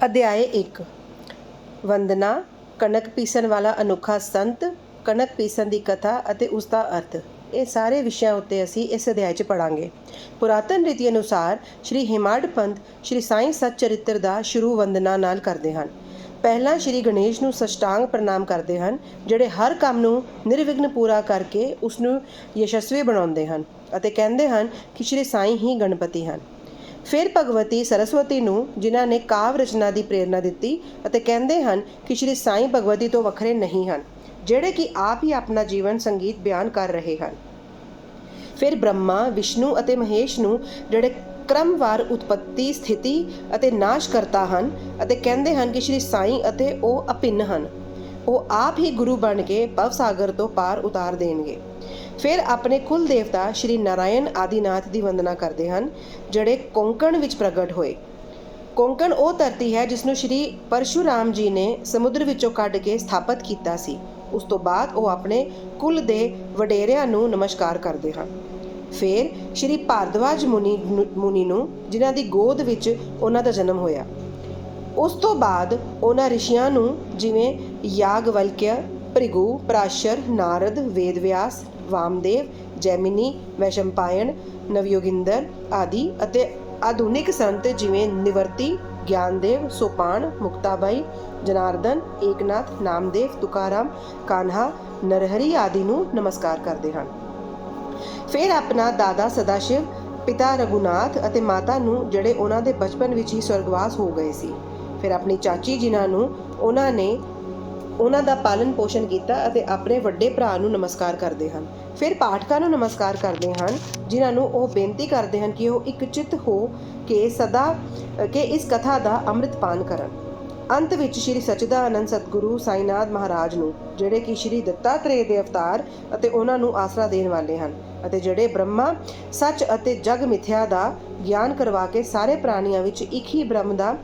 ਅਧਿਆਇ 1 ਵੰਦਨਾ, ਕਣਕ ਪੀਸਣ ਵਾਲਾ ਅਨੋਖਾ ਸੰਤ, ਕਣਕ ਪੀਸਣ ਦੀ ਕਥਾ ਅਤੇ ਉਸ ਦਾ ਅਰਥ। ਇਹ ਸਾਰੇ ਵਿਸ਼ਿਆਂ ਉੱਤੇ ਅਸੀਂ ਇਸ ਅਧਿਆਇ 'ਚ ਪੜ੍ਹਾਂਗੇ। ਪੁਰਾਤਨ ਰੀਤੀ ਅਨੁਸਾਰ ਸ਼੍ਰੀ ਹੇਮਾਡ ਪੰਥ ਸ਼੍ਰੀ ਸਾਈਂ ਸਤ ਚਰਿੱਤਰ ਦਾ ਸ਼ੁਰੂ ਵੰਦਨਾ ਨਾਲ ਕਰਦੇ ਹਨ। ਪਹਿਲਾਂ ਸ਼੍ਰੀ ਗਣੇਸ਼ ਨੂੰ ਸਸ਼ਟਾਂਗ ਪ੍ਰਣਾਮ ਕਰਦੇ ਹਨ, ਜਿਹੜੇ ਹਰ ਕੰਮ ਨੂੰ ਨਿਰਵਿਘਨ ਪੂਰਾ ਕਰਕੇ ਉਸ ਨੂੰ ਯਸ਼ਸਵੀ ਬਣਾਉਂਦੇ ਹਨ ਅਤੇ ਕਹਿੰਦੇ ਹਨ ਕਿ ਸ਼੍ਰੀ ਸਾਈਂ ਹੀ ਗਣਪਤੀ ਹਨ। ਫਿਰ ਭਗਵਤੀ ਸਰਸਵਤੀ ਨੂੰ, ਜਿਨ੍ਹਾਂ ਨੇ ਕਾਵ ਰਚਨਾ ਦੀ ਪ੍ਰੇਰਨਾ ਦਿੱਤੀ, ਅਤੇ ਕਹਿੰਦੇ ਹਨ ਕਿ ਸ਼੍ਰੀ ਸਾਈਂ ਭਗਵਤੀ ਤੋਂ ਵੱਖਰੇ ਨਹੀਂ ਹਨ, ਜਿਹੜੇ ਕਿ ਆਪ ਹੀ ਆਪਣਾ ਜੀਵਨ ਸੰਗੀਤ ਬਿਆਨ ਕਰ ਰਹੇ ਹਨ। ਫਿਰ ਬ੍ਰਹਮਾ, ਵਿਸ਼ਨੂੰ ਅਤੇ ਮਹੇਸ਼ ਨੂੰ, ਜਿਹੜੇ ਕ੍ਰਮਵਾਰ ਉਤਪੱਤੀ, ਸਥਿਤੀ ਅਤੇ ਨਾਸ਼ ਕਰਤਾ ਹਨ, ਅਤੇ ਕਹਿੰਦੇ ਹਨ ਕਿ ਸ਼੍ਰੀ ਸਾਈਂ ਅਤੇ ਉਹ ਅਭਿੰਨ ਹਨ। ਉਹ ਆਪ ਹੀ ਗੁਰੂ ਬਣ ਕੇ ਭਵ ਸਾਗਰ ਤੋਂ ਪਾਰ ਉਤਾਰ ਦੇਣਗੇ। ਫਿਰ ਆਪਣੇ ਕੁਲ ਦੇਵਤਾ ਸ਼੍ਰੀ ਨਾਰਾਇਣ ਆਦਿਨਾਥ ਦੀ ਵੰਦਨਾ ਕਰਦੇ ਹਨ, ਜਿਹੜੇ ਕੋਂਕਣ ਵਿੱਚ ਪ੍ਰਗਟ ਹੋਏ। ਕੋਂਕਣ ਉਹ ਧਰਤੀ ਹੈ ਜਿਸ ਨੂੰ ਸ਼੍ਰੀ ਪਰਸ਼ੂਰਾਮ ਜੀ ਨੇ ਸਮੁੰਦਰ ਵਿੱਚੋਂ ਕੱਢ ਕੇ ਸਥਾਪਿਤ ਕੀਤਾ ਸੀ। ਉਸ ਤੋਂ ਬਾਅਦ ਉਹ ਆਪਣੇ ਕੁਲ ਦੇ ਵਡੇਰਿਆਂ ਨੂੰ ਨਮਸਕਾਰ ਕਰਦੇ ਹਨ। ਫਿਰ ਸ਼੍ਰੀ ਭਾਰਦਵਾਜ ਮੁਨੀ ਨੂੰ, ਜਿਨ੍ਹਾਂ ਦੀ ਗੋਦ ਵਿੱਚ ਉਹਨਾਂ ਦਾ ਜਨਮ ਹੋਇਆ। ਉਸ ਤੋਂ ਬਾਅਦ ਉਹਨਾਂ ਰਿਸ਼ੀਆਂ ਨੂੰ, ਜਿਵੇਂ ਯਾਗਵਲਕਿਆ, ਭ੍ਰਿਗੂ, ਪਰਾਸ਼ਰ, ਨਾਰਦ, ਵੇਦ ਵਿਆਸ, ਵਾਮਦੇਵ, ਜੈਮਿਨੀ, ਵੈਸ਼ੰਪਾਇਣ, ਨਵਯੋਗਿੰਦਰ ਆਦਿ, ਅਤੇ ਆਧੁਨਿਕ ਸੰਤ ਜਿਵੇਂ ਨਿਵਰਤੀ, ਗਿਆਨਦੇਵ, ਸੋਪਾਨ, ਮੁਕਤਾਬਾਈ, ਜਨਾਰਦਨ, ਏਕਨਾਥ, ਨਾਮਦੇਵ, ਤੁਕਾਰਾਮ, ਕਾਨਹਾ, ਨਰਹਰੀ ਆਦਿ ਨੂੰ ਨਮਸਕਾਰ ਕਰਦੇ ਹਨ। ਫਿਰ ਆਪਣਾ ਦਾਦਾ ਸਦਾਸ਼ਿਵ, ਪਿਤਾ ਰਘੁਨਾਥ ਅਤੇ ਮਾਤਾ ਨੂੰ, ਜਿਹੜੇ ਉਹਨਾਂ ਦੇ ਬਚਪਨ ਵਿੱਚ ਹੀ ਸਵਰਗਵਾਸ ਹੋ ਗਏ ਸੀ। ਫਿਰ ਆਪਣੀ ਚਾਚੀ, ਜਿਨ੍ਹਾਂ ਨੂੰ ਉਹਨਾਂ ਨੇ ਉਹਨਾਂ ਦਾ ਪਾਲਣ ਪੋਸ਼ਣ ਕੀਤਾ, ਅਤੇ ਆਪਣੇ ਵੱਡੇ ਭਰਾ ਨੂੰ ਨਮਸਕਾਰ ਕਰਦੇ ਹਨ। ਫਿਰ ਪਾਠਕਾਂ ਨੂੰ ਨਮਸਕਾਰ ਕਰਦੇ ਹਨ, ਜਿਨ੍ਹਾਂ ਨੂੰ ਉਹ ਬੇਨਤੀ ਕਰਦੇ ਹਨ ਕਿ ਉਹ ਇੱਕ ਚਿੱਤ ਹੋ ਕੇ ਸਦਾ ਕਿ ਇਸ ਕਥਾ ਦਾ ਅੰਮ੍ਰਿਤਪਾਨ ਕਰਨ। ਅੰਤ ਵਿੱਚ ਸ਼੍ਰੀ ਸਚਿਦਾਨੰਦ ਸਤਿਗੁਰੂ ਸਾਈਨਾਥ ਮਹਾਰਾਜ ਨੂੰ, ਜਿਹੜੇ ਕਿ ਸ਼੍ਰੀ ਦੱਤਾਤਰੇయ ਦੇ ਅਵਤਾਰ ਅਤੇ ਉਹਨਾਂ ਨੂੰ ਆਸਰਾ ਦੇਣ ਵਾਲੇ ਹਨ, ਅਤੇ ਜਿਹੜੇ ਬ੍ਰਹਮਾ, ਸੱਚ ਅਤੇ ਜਗ ਮਿਥਿਆ ਦਾ ਗਿਆਨ ਕਰਵਾ ਕੇ ਸਾਰੇ ਪ੍ਰਾਣੀਆਂ ਵਿੱਚ ਇੱਕ ਹੀ ਬ੍ਰਹਮ ਦਾ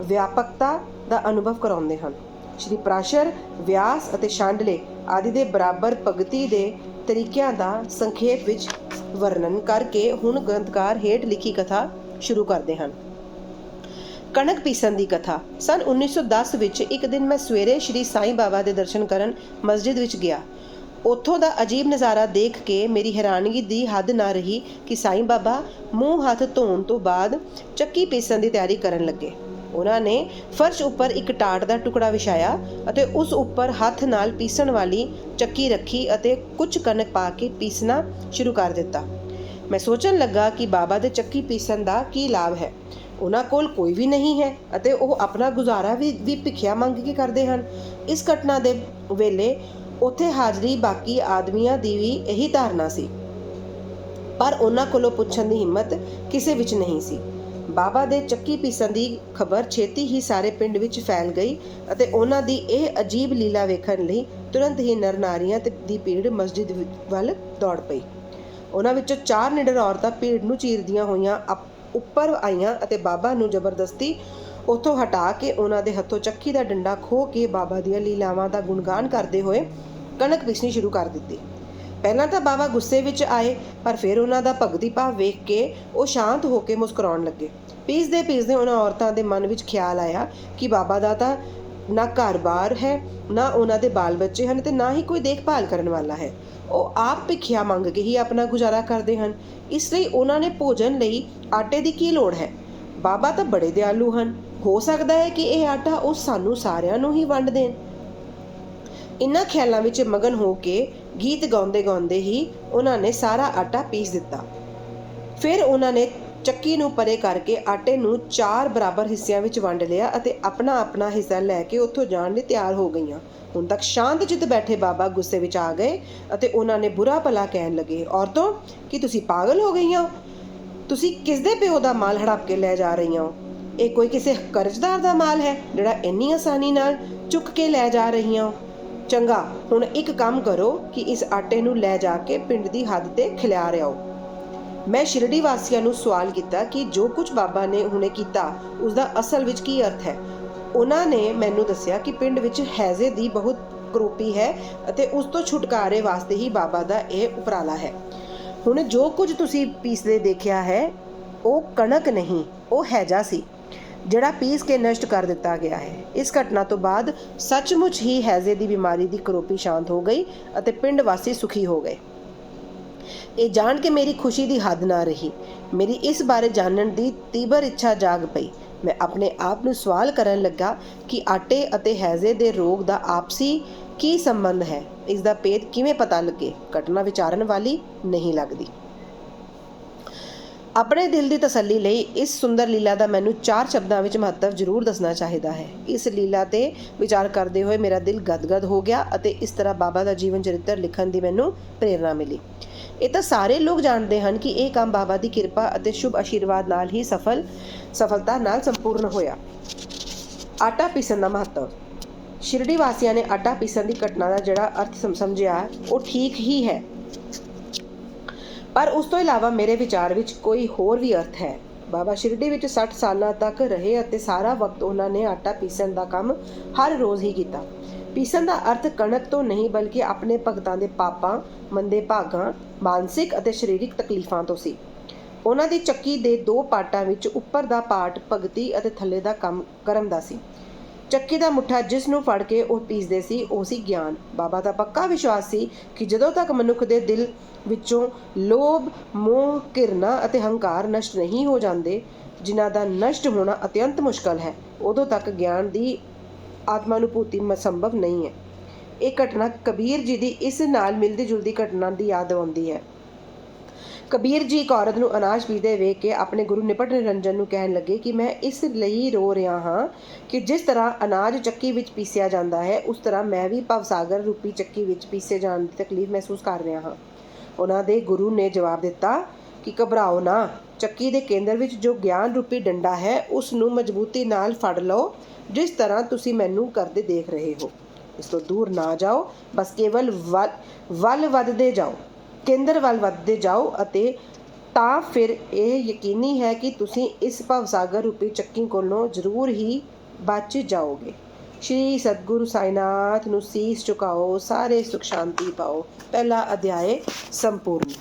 ਵਿਆਪਕਤਾ ਦਾ ਅਨੁਭਵ ਕਰਾਉਂਦੇ ਹਨ। ਸ਼੍ਰੀ ਪਰਾਸ਼ਰ, ਵਿਆਸ ਅਤੇ ਸ਼ਾਂਡਲੇ ਆਦਿ ਦੇ ਬਰਾਬਰ ਭਗਤੀ ਦੇ ਤਰੀਕਿਆਂ ਦਾ ਸੰਖੇਪ ਵਿੱਚ ਵਰਣਨ ਕਰਕੇ ਹੁਣ ਗ੍ਰੰਥਕਾਰ ਹੇਠ ਲਿਖੀ ਕਥਾ ਸ਼ੁਰੂ ਕਰਦੇ ਹਨ। ਕਣਕ ਪੀਸਣ ਦੀ ਕਥਾ। ਸੰਨ 1910 ਵਿੱਚ ਇੱਕ ਦਿਨ ਮੈਂ ਸਵੇਰੇ ਸ਼੍ਰੀ ਸਾਈਂ ਬਾਬਾ ਦੇ ਦਰਸ਼ਨ ਕਰਨ ਮਸਜਿਦ ਵਿੱਚ ਗਿਆ। ਉੱਥੋਂ ਦਾ ਅਜੀਬ ਨਜ਼ਾਰਾ ਦੇਖ ਕੇ ਮੇਰੀ ਹੈਰਾਨਗੀ ਦੀ ਹੱਦ ਨਾ ਰਹੀ ਕਿ ਸਾਈਂ ਬਾਬਾ ਮੂੰਹ ਹੱਥ ਧੋਣ ਤੋਂ ਬਾਅਦ ਚੱਕੀ ਪੀਸਣ ਦੀ ਤਿਆਰੀ ਕਰਨ ਲੱਗੇ। ਉਹਨਾਂ ਨੇ ਫਰਸ਼ ਉੱਪਰ ਇੱਕ ਟਾਟ ਦਾ ਟੁਕੜਾ ਵਿਛਾਇਆ ਅਤੇ ਉਸ ਉੱਪਰ ਹੱਥ ਨਾਲ ਪੀਸਣ ਵਾਲੀ ਚੱਕੀ ਰੱਖੀ ਅਤੇ ਕੁਝ ਕਣਕ ਪਾ ਕੇ ਪੀਸਣਾ ਸ਼ੁਰੂ ਕਰ ਦਿੱਤਾ। ਮੈਂ ਸੋਚਣ ਲੱਗਾ ਕਿ ਬਾਬਾ ਦੇ ਚੱਕੀ ਪੀਸਣ ਦਾ ਕੀ ਲਾਭ ਹੈ। ਉਹਨਾਂ ਕੋਲ ਕੋਈ ਵੀ ਨਹੀਂ ਹੈ ਅਤੇ ਉਹ ਆਪਣਾ ਗੁਜ਼ਾਰਾ ਵੀ ਭਿੱਖਿਆ ਮੰਗ ਕੇ ਕਰਦੇ ਹਨ। ਇਸ ਘਟਨਾ ਦੇ ਵੇਲੇ ਉੱਥੇ ਹਾਜ਼ਰੀ ਬਾਕੀ ਆਦਮੀਆਂ ਦੀ ਵੀ ਇਹੀ ਧਾਰਨਾ ਸੀ, ਪਰ ਉਹਨਾਂ ਕੋਲੋਂ ਪੁੱਛਣ ਦੀ ਹਿੰਮਤ ਕਿਸੇ ਵਿੱਚ ਨਹੀਂ ਸੀ। ਬਾਬਾ ਦੇ ਚੱਕੀ ਪੀਸਣ ਦੀ ਖਬਰ ਛੇਤੀ ਹੀ ਸਾਰੇ ਪਿੰਡ ਵਿੱਚ ਫੈਲ ਗਈ ਅਤੇ ਉਹਨਾਂ ਦੀ ਇਹ ਅਜੀਬ ਲੀਲਾ ਵੇਖਣ ਲਈ ਤੁਰੰਤ ਹੀ ਨਰ ਨਾਰੀਆਂ ਦੀ ਭੀੜ ਮਸਜਿਦ ਵੱਲ ਦੌੜ ਪਈ। ਉਹਨਾਂ ਵਿੱਚੋਂ 4 ਨਿਡਰ ਔਰਤਾਂ ਭੀੜ ਨੂੰ ਚੀਰਦੀਆਂ ਹੋਈਆਂ ਉੱਪਰ ਆਈਆਂ ਅਤੇ ਬਾਬਾ ਨੂੰ ਜ਼ਬਰਦਸਤੀ ਉੱਥੋਂ ਹਟਾ ਕੇ ਉਹਨਾਂ ਦੇ ਹੱਥੋਂ ਚੱਕੀ ਦਾ ਡੰਡਾ ਖੋਹ ਕੇ ਬਾਬਾ ਦੀਆਂ ਲੀਲਾਵਾਂ ਦਾ ਗੁਣਗਾਨ ਕਰਦੇ ਹੋਏ ਕਣਕ ਪੀਸਣੀ ਸ਼ੁਰੂ ਕਰ ਦਿੱਤੀ। ਪਹਿਲਾਂ ਤਾਂ ਬਾਬਾ ਗੁੱਸੇ ਵਿੱਚ ਆਏ, ਪਰ ਫਿਰ ਉਹਨਾਂ ਦਾ ਭਗਤੀ ਭਾਵ ਵੇਖ ਕੇ ਉਹ ਸ਼ਾਂਤ ਹੋ ਕੇ ਮੁਸਕਰਾਉਣ ਲੱਗੇ। ਪੀਸਦੇ ਉਹਨਾਂ ਔਰਤਾਂ ਦੇ ਮਨ ਵਿੱਚ ਖਿਆਲ ਆਇਆ ਕਿ ਬਾਬਾ ਦਾ ਤਾਂ ਨਾ ਘਰ-ਬਾਰ ਹੈ, ਨਾ ਉਹਨਾਂ ਦੇ ਬਾਲ ਬੱਚੇ ਹਨ, ਅਤੇ ਨਾ ਹੀ ਕੋਈ ਦੇਖਭਾਲ ਕਰਨ ਵਾਲਾ ਹੈ। ਉਹ ਆਪ ਭਿੱਖਿਆ ਮੰਗ ਕੇ ਹੀ ਆਪਣਾ ਗੁਜ਼ਾਰਾ ਕਰਦੇ ਹਨ। ਇਸ ਲਈ ਉਹਨਾਂ ਨੇ ਭੋਜਨ ਲਈ ਆਟੇ ਦੀ ਕੀ ਲੋੜ ਹੈ। ਬਾਬਾ ਤਾਂ ਬੜੇ ਦਿਆਲੂ ਹਨ, ਹੋ ਸਕਦਾ ਹੈ ਕਿ ਇਹ ਆਟਾ ਉਹ ਸਾਨੂੰ ਸਾਰਿਆਂ ਨੂੰ ਹੀ ਵੰਡ ਦੇਣ। ਇਨ੍ਹਾਂ ਖਿਆਲਾਂ ਵਿੱਚ ਮਗਨ ਹੋ ਕੇ ਗੀਤ ਗਾਉਂਦੇ ਗਾਉਂਦੇ ਹੀ ਉਹਨਾਂ ਨੇ ਸਾਰਾ ਆਟਾ ਪੀਸ ਦਿੱਤਾ। ਫਿਰ ਉਹਨਾਂ ਨੇ ਚੱਕੀ ਨੂੰ ਪਰੇ ਕਰਕੇ ਆਟੇ ਨੂੰ 4 ਬਰਾਬਰ ਹਿੱਸਿਆਂ ਵਿੱਚ ਵੰਡ ਲਿਆ ਅਤੇ ਆਪਣਾ ਆਪਣਾ ਹਿੱਸਾ ਲੈ ਕੇ ਉੱਥੋਂ ਜਾਣ ਲਈ ਤਿਆਰ ਹੋ ਗਈਆਂ। ਹੁਣ ਤੱਕ ਸ਼ਾਂਤ ਚਿੱਤ ਬੈਠੇ ਬਾਬਾ ਗੁੱਸੇ ਵਿੱਚ ਆ ਗਏ ਅਤੇ ਉਹਨਾਂ ਨੇ ਬੁਰਾ ਭਲਾ ਕਹਿਣ ਲੱਗੇ, ਔਰਤੋਂ, ਕੀ ਤੁਸੀਂ ਪਾਗਲ ਹੋ ਗਈਆਂ ਹੋ? ਤੁਸੀਂ ਕਿਸ ਦੇ ਪਿਓ ਦਾ ਮਾਲ ਹੜਪ ਕੇ ਲੈ ਜਾ ਰਹੀਆਂ ਹੋ? ਇਹ ਕੋਈ ਕਿਸੇ ਕਰਜ਼ਦਾਰ ਦਾ ਮਾਲ ਹੈ ਜਿਹੜਾ ਇੰਨੀ ਆਸਾਨੀ ਨਾਲ ਚੁੱਕ ਕੇ ਲੈ ਜਾ ਰਹੀਆਂ ਹੋ? ਚੰਗਾ, ਹੁਣ ਇੱਕ ਕੰਮ ਕਰੋ ਕਿ ਇਸ ਆਟੇ ਨੂੰ ਲੈ ਜਾ ਕੇ ਪਿੰਡ ਦੀ ਹੱਦ 'ਤੇ ਖਿਲਾਰ ਆਓ। ਮੈਂ ਸ਼ਿਰਡੀ ਵਾਸੀਆਂ ਨੂੰ ਸਵਾਲ ਕੀਤਾ ਕਿ ਜੋ ਕੁਝ ਬਾਬਾ ਨੇ ਹੁਣੇ ਕੀਤਾ ਉਸ ਦਾ ਅਸਲ ਵਿੱਚ ਕੀ ਅਰਥ ਹੈ। ਉਹਨਾਂ ਨੇ ਮੈਨੂੰ ਦੱਸਿਆ ਕਿ ਪਿੰਡ ਵਿੱਚ ਹੈਜ਼ੇ ਦੀ ਬਹੁਤ ਕਰੋਪੀ ਹੈ ਅਤੇ ਉਸ ਤੋਂ ਛੁਟਕਾਰੇ ਵਾਸਤੇ ਹੀ ਬਾਬਾ ਦਾ ਇਹ ਉਪਰਾਲਾ ਹੈ। ਹੁਣ ਜੋ ਕੁਝ ਤੁਸੀਂ ਪੀਸਦੇ ਦੇਖਿਆ ਹੈ ਉਹ ਕਣਕ ਨਹੀਂ, ਉਹ ਹੈਜ਼ਾ ਸੀ। ਜਿਹੜਾ ਪੀਸ ਕੇ ਨਸ਼ਟ ਕਰ ਦਿੱਤਾ ਗਿਆ ਹੈ। ਇਸ ਘਟਨਾ ਤੋਂ ਬਾਅਦ ਸੱਚਮੁੱਚ ਹੀ ਹੈਜ਼ੇ ਦੀ ਬਿਮਾਰੀ ਦੀ ਕਰੋਪੀ ਸ਼ਾਂਤ ਹੋ ਗਈ ਅਤੇ ਪਿੰਡ ਵਾਸੀ ਸੁਖੀ ਹੋ ਗਏ। ਇਹ ਜਾਣ ਕੇ ਮੇਰੀ ਖੁਸ਼ੀ ਦੀ ਹੱਦ ਨਾ ਰਹੀ। ਮੇਰੀ ਇਸ ਬਾਰੇ ਜਾਣਨ ਦੀ ਤੀਬਰ ਇੱਛਾ ਜਾਗ ਪਈ। ਮੈਂ ਆਪਣੇ ਆਪ ਨੂੰ ਸਵਾਲ ਕਰਨ ਲੱਗਾ ਕਿ ਆਟੇ ਅਤੇ ਹੈਜ਼ੇ ਦੇ ਰੋਗ ਦਾ ਆਪਸੀ ਕੀ ਸੰਬੰਧ ਹੈ। ਇਸ ਦਾ ਭੇਦ ਕਿਵੇਂ ਪਤਾ ਲੱਗੇ? ਘਟਨਾ ਵਿਚਾਰਨ ਵਾਲੀ ਨਹੀਂ ਲੱਗਦੀ। ਆਪਣੇ ਦਿਲ ਦੀ ਤਸੱਲੀ ਲਈ ਇਸ ਸੁੰਦਰ ਲੀਲਾ ਦਾ ਮੈਨੂੰ 4 ਸ਼ਬਦਾਂ ਵਿੱਚ ਮਹੱਤਵ ਜ਼ਰੂਰ ਦੱਸਣਾ ਚਾਹੀਦਾ ਹੈ। ਇਸ ਲੀਲਾ 'ਤੇ ਵਿਚਾਰ ਕਰਦੇ ਹੋਏ ਮੇਰਾ ਦਿਲ ਗਦਗਦ ਹੋ ਗਿਆ ਅਤੇ ਇਸ ਤਰ੍ਹਾਂ ਬਾਬਾ ਦਾ ਜੀਵਨ ਚਰਿੱਤਰ ਲਿਖਣ ਦੀ ਮੈਨੂੰ ਪ੍ਰੇਰਨਾ ਮਿਲੀ। ਇਹ ਤਾਂ ਸਾਰੇ ਲੋਕ ਜਾਣਦੇ ਹਨ ਕਿ ਇਹ ਕੰਮ ਬਾਬਾ ਦੀ ਕਿਰਪਾ ਅਤੇ ਸ਼ੁਭ ਆਸ਼ੀਰਵਾਦ ਨਾਲ ਹੀ ਸਫਲਤਾ ਨਾਲ ਸੰਪੂਰਨ ਹੋਇਆ। ਆਟਾ ਪੀਸਣ ਦਾ ਮਹੱਤਵ। ਸ਼ਿਰਡੀ ਵਾਸੀਆਂ ਨੇ ਆਟਾ ਪੀਸਣ ਦੀ ਘਟਨਾ ਦਾ ਜਿਹੜਾ ਅਰਥ ਸਮਝਿਆ ਉਹ ਠੀਕ ਹੀ ਹੈ, ਪਰ ਉਸ ਤੋਂ ਇਲਾਵਾ ਮੇਰੇ ਵਿਚਾਰ ਵਿੱਚ ਕੋਈ ਹੋਰ ਵੀ ਅਰਥ ਹੈ। ਬਾਬਾ ਸ਼ਿਰਡੀ ਵਿੱਚ 60 ਸਾਲਾਂ ਤੱਕ ਰਹੇ ਅਤੇ ਸਾਰਾ ਵਕਤ ਉਹਨਾਂ ਨੇ ਆਟਾ ਪੀਸਣ ਦਾ ਕੰਮ ਹਰ ਰੋਜ਼ ਹੀ ਕੀਤਾ। ਪੀਸਣ ਦਾ ਅਰਥ ਕਣਕ ਤੋਂ ਨਹੀਂ ਬਲਕਿ ਆਪਣੇ ਭਗਤਾਂ ਦੇ ਪਾਪਾਂ, ਮੰਦੇ ਭਾਗਾਂ, ਮਾਨਸਿਕ ਅਤੇ ਸਰੀਰਕ ਤਕਲੀਫਾਂ ਤੋਂ ਸੀ। ਉਹਨਾਂ ਦੀ ਚੱਕੀ ਦੇ 2 ਪਾਰਟਾਂ ਵਿੱਚ ਉੱਪਰ ਦਾ ਪਾਰਟ ਭਗਤੀ ਅਤੇ ਥੱਲੇ ਦਾ ਕੰਮ ਕਰਮ ਦਾ ਸੀ। ਚੱਕੀ ਦਾ ਮੁੱਠਾ ਜਿਸ ਨੂੰ ਫੜ ਕੇ ਉਹ ਪੀਸਦੇ ਸੀ ਉਹ ਸੀ ਗਿਆਨ। ਬਾਬਾ ਦਾ ਪੱਕਾ ਵਿਸ਼ਵਾਸ ਸੀ ਕਿ ਜਦੋਂ ਤੱਕ ਮਨੁੱਖ ਦੇ ਦਿਲ ਵਿੱਚੋਂ ਲੋਭ, ਮੋਹ, ਘਿਰਨਾ ਅਤੇ ਹੰਕਾਰ ਨਸ਼ਟ ਨਹੀਂ ਹੋ ਜਾਂਦੇ, ਜਿਨ੍ਹਾਂ ਦਾ ਨਸ਼ਟ ਹੋਣਾ ਅਤਿਅੰਤ ਮੁਸ਼ਕਲ ਹੈ, ਉਦੋਂ ਤੱਕ ਗਿਆਨ ਦੀ ਆਤਮਾਨੁਭੂਤੀ ਸੰਭਵ ਨਹੀਂ ਹੈ। ਇਹ ਘਟਨਾ ਕਬੀਰ ਜੀ ਦੀ ਇਸ ਨਾਲ ਮਿਲਦੀ ਜੁਲਦੀ ਘਟਨਾ ਦੀ ਯਾਦ ਆਉਂਦੀ ਹੈ। ਕਬੀਰ ਜੀ ਇੱਕ ਔਰਤ ਨੂੰ ਅਨਾਜ ਪੀਸਦੇ ਵੇਖ ਕੇ ਆਪਣੇ ਗੁਰੂ ਨਿਪਟ ਨਿਰੰਜਨ ਨੂੰ ਕਹਿਣ ਲੱਗੇ ਕਿ ਮੈਂ ਇਸ ਲਈ ਰੋ ਰਿਹਾ ਹਾਂ ਕਿ ਜਿਸ ਤਰ੍ਹਾਂ ਅਨਾਜ ਚੱਕੀ ਵਿੱਚ ਪੀਸਿਆ ਜਾਂਦਾ ਹੈ, ਉਸ ਤਰ੍ਹਾਂ ਮੈਂ ਵੀ ਭਵਸਾਗਰ ਰੂਪੀ ਚੱਕੀ ਵਿੱਚ ਪੀਸੇ ਜਾਣ ਦੀ ਤਕਲੀਫ ਮਹਿਸੂਸ ਕਰ ਰਿਹਾ ਹਾਂ। ਉਹਨਾਂ ਦੇ ਗੁਰੂ ਨੇ ਜਵਾਬ ਦਿੱਤਾ ਕਿ ਘਬਰਾਓ ਨਾ, ਚੱਕੀ ਦੇ ਕੇਂਦਰ ਵਿੱਚ ਜੋ ਗਿਆਨ ਰੂਪੀ ਡੰਡਾ ਹੈ ਉਸ ਨੂੰ ਮਜ਼ਬੂਤੀ ਨਾਲ ਫੜ ਲਓ, ਜਿਸ ਤਰ੍ਹਾਂ ਤੁਸੀਂ ਮੈਨੂੰ ਕਰਦੇ ਦੇਖ ਰਹੇ ਹੋ। ਇਸ ਤੋਂ ਦੂਰ ਨਾ ਜਾਓ, ਬਸ ਕੇਵਲ ਕੇਂਦਰ ਵੱਲ ਵੱਧਦੇ ਜਾਓ ਅਤੇ ਤਾਂ ਫਿਰ ਇਹ ਯਕੀਨੀ ਹੈ ਕਿ ਤੁਸੀਂ ਇਸ ਭਵਸਾਗਰ ਰੂਪੀ ਚੱਕੀ ਕੋਲੋਂ ਜ਼ਰੂਰ ਹੀ ਬਚ ਜਾਓਗੇ। ਸ਼੍ਰੀ ਸਤਿਗੁਰੂ ਸਾਈਨਾਥ ਨੂੰ ਸੀਸ ਝੁਕਾਓ, ਸਾਰੇ ਸੁਖ ਸ਼ਾਂਤੀ ਪਾਓ। ਪਹਿਲਾ ਅਧਿਆਇ ਸੰਪੂਰਨ।